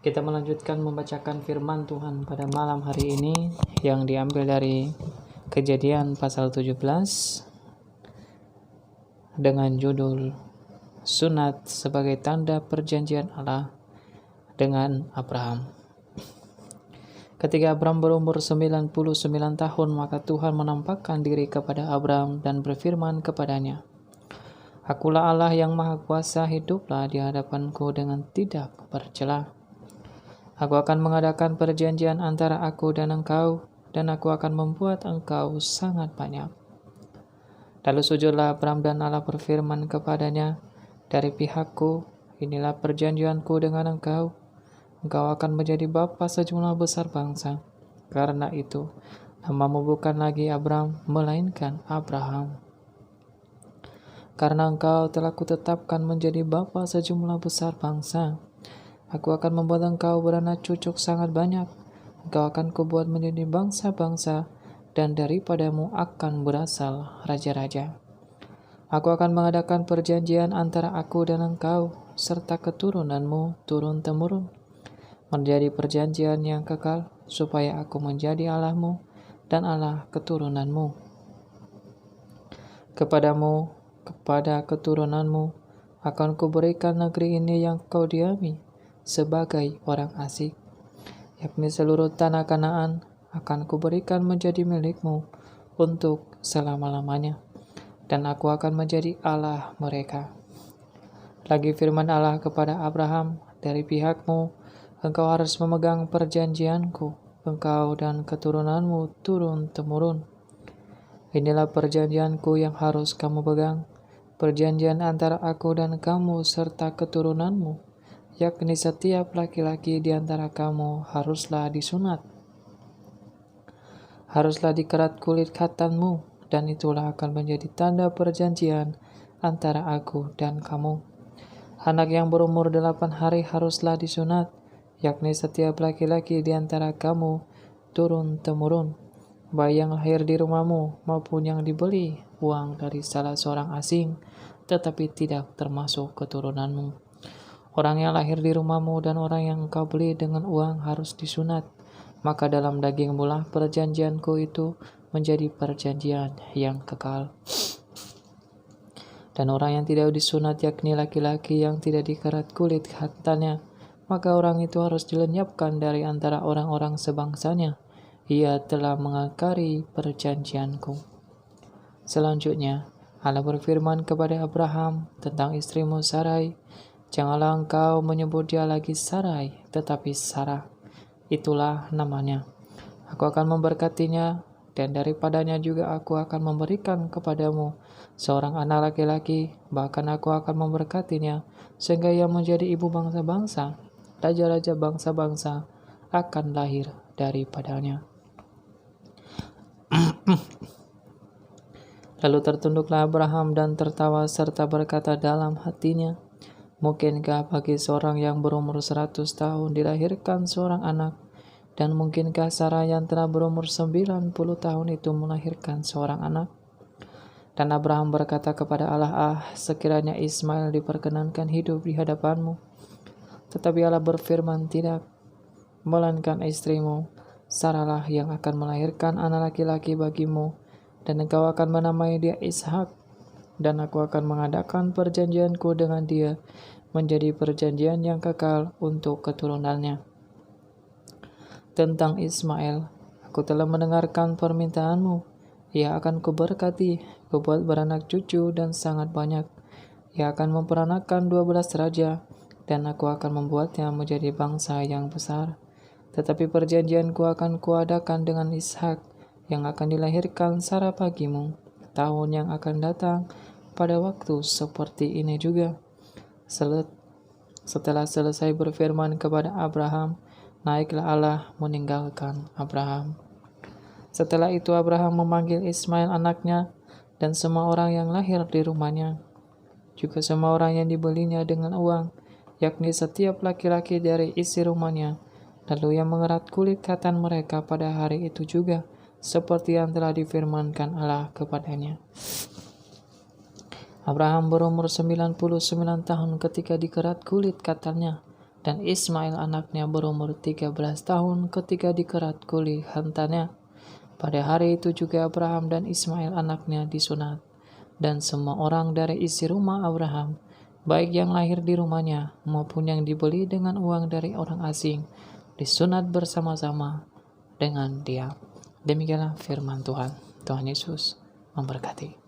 Kita melanjutkan membacakan firman Tuhan pada malam hari ini yang diambil dari Kejadian pasal 17 dengan judul Sunat sebagai tanda perjanjian Allah dengan Abraham. Ketika Abraham berumur 99 tahun, maka Tuhan menampakkan diri kepada Abraham dan berfirman kepadanya, "Akulah Allah yang Maha Kuasa, hiduplah di hadapanku dengan tidak bercela. Aku akan mengadakan perjanjian antara aku dan engkau, dan aku akan membuat engkau sangat banyak." Lalu sujudlah Abraham dan Allah berfirman kepadanya, "Dari pihakku, inilah perjanjianku dengan engkau. Engkau akan menjadi bapa sejumlah besar bangsa. Karena itu, namamu bukan lagi Abraham, melainkan Abraham. Karena engkau telah kutetapkan menjadi bapa sejumlah besar bangsa. Aku akan membuat engkau beranak cucu sangat banyak. Engkau akan kubuat menjadi bangsa-bangsa, dan daripadamu akan berasal raja-raja. Aku akan mengadakan perjanjian antara aku dan engkau, serta keturunanmu turun-temurun, menjadi perjanjian yang kekal, supaya aku menjadi Allahmu dan Allah keturunanmu. Kepadamu, kepada keturunanmu, akan kuberikan negeri ini yang kau diami sebagai orang asing, yakni seluruh tanah Kanaan akan kuberikan menjadi milikmu untuk selama-lamanya, dan aku akan menjadi Allah mereka." Lagi firman Allah kepada Abraham, "Dari pihakmu, engkau harus memegang perjanjianku, engkau dan keturunanmu turun-temurun. Inilah perjanjianku yang harus kamu pegang, perjanjian antara aku dan kamu serta keturunanmu, yakni setiap laki-laki di antara kamu haruslah disunat. Haruslah dikerat kulit khatanmu, dan itulah akan menjadi tanda perjanjian antara aku dan kamu. Anak yang berumur 8 hari haruslah disunat, yakni setiap laki-laki di antara kamu turun-temurun. Bayi yang lahir di rumahmu maupun yang dibeli uang dari salah seorang asing, tetapi tidak termasuk keturunanmu. Orang yang lahir di rumahmu dan orang yang engkau beli dengan uang harus disunat, maka dalam dagingmu lah perjanjianku itu menjadi perjanjian yang kekal. Dan orang yang tidak disunat, yakni laki-laki yang tidak dikerat kulit khatannya, maka orang itu harus dilenyapkan dari antara orang-orang sebangsanya. Ia telah mengingkari perjanjianku." Selanjutnya, Allah berfirman kepada Abraham tentang istrimu Sarai, "Janganlah engkau menyebut dia lagi Sarai, tetapi Sarah. Itulah namanya. Aku akan memberkatinya, dan daripadanya juga aku akan memberikan kepadamu seorang anak laki-laki. Bahkan aku akan memberkatinya, sehingga ia menjadi ibu bangsa-bangsa. Raja-raja bangsa-bangsa akan lahir daripadanya." Lalu tertunduklah Abraham dan tertawa serta berkata dalam hatinya, "Mungkinkah bagi seorang yang berumur 100 tahun dilahirkan seorang anak? Dan mungkinkah Sarah yang telah berumur 90 tahun itu melahirkan seorang anak?" Dan Abraham berkata kepada Allah, "Sekiranya Ismail diperkenankan hidup di hadapanmu." Tetapi Allah berfirman, "Tidak, melainkan istrimu Sarahlah yang akan melahirkan anak laki-laki bagimu, dan engkau akan menamai dia Ishak. Dan aku akan mengadakan perjanjianku dengan dia menjadi perjanjian yang kekal untuk keturunannya. Tentang Ismail, aku telah mendengarkan permintaanmu. Ia akan kuberkati, kubuat beranak cucu dan sangat banyak. Ia akan memperanakkan 12 raja, dan aku akan membuatnya menjadi bangsa yang besar. Tetapi perjanjianku akan kuadakan dengan Ishak, yang akan dilahirkan Sarah bagimu tahun yang akan datang pada waktu seperti ini juga." Setelah selesai berfirman kepada Abraham, naiklah Allah meninggalkan Abraham. Setelah itu Abraham memanggil Ismail anaknya dan semua orang yang lahir di rumahnya, juga semua orang yang dibelinya dengan uang, yakni setiap laki-laki dari isi rumahnya. Lalu ia mengerat kulit khatan mereka pada hari itu juga, seperti yang telah difirmankan Allah kepadanya. Abraham berumur 99 tahun ketika dikerat kulit khatannya, Dan Ismail anaknya berumur 13 tahun ketika dikerat kuli hantarnya. Pada hari itu juga Abraham dan Ismail anaknya disunat. Dan semua orang dari isi rumah Abraham, baik yang lahir di rumahnya maupun yang dibeli dengan uang dari orang asing, disunat bersama-sama dengan dia. Demikianlah firman Tuhan. Tuhan Yesus memberkati.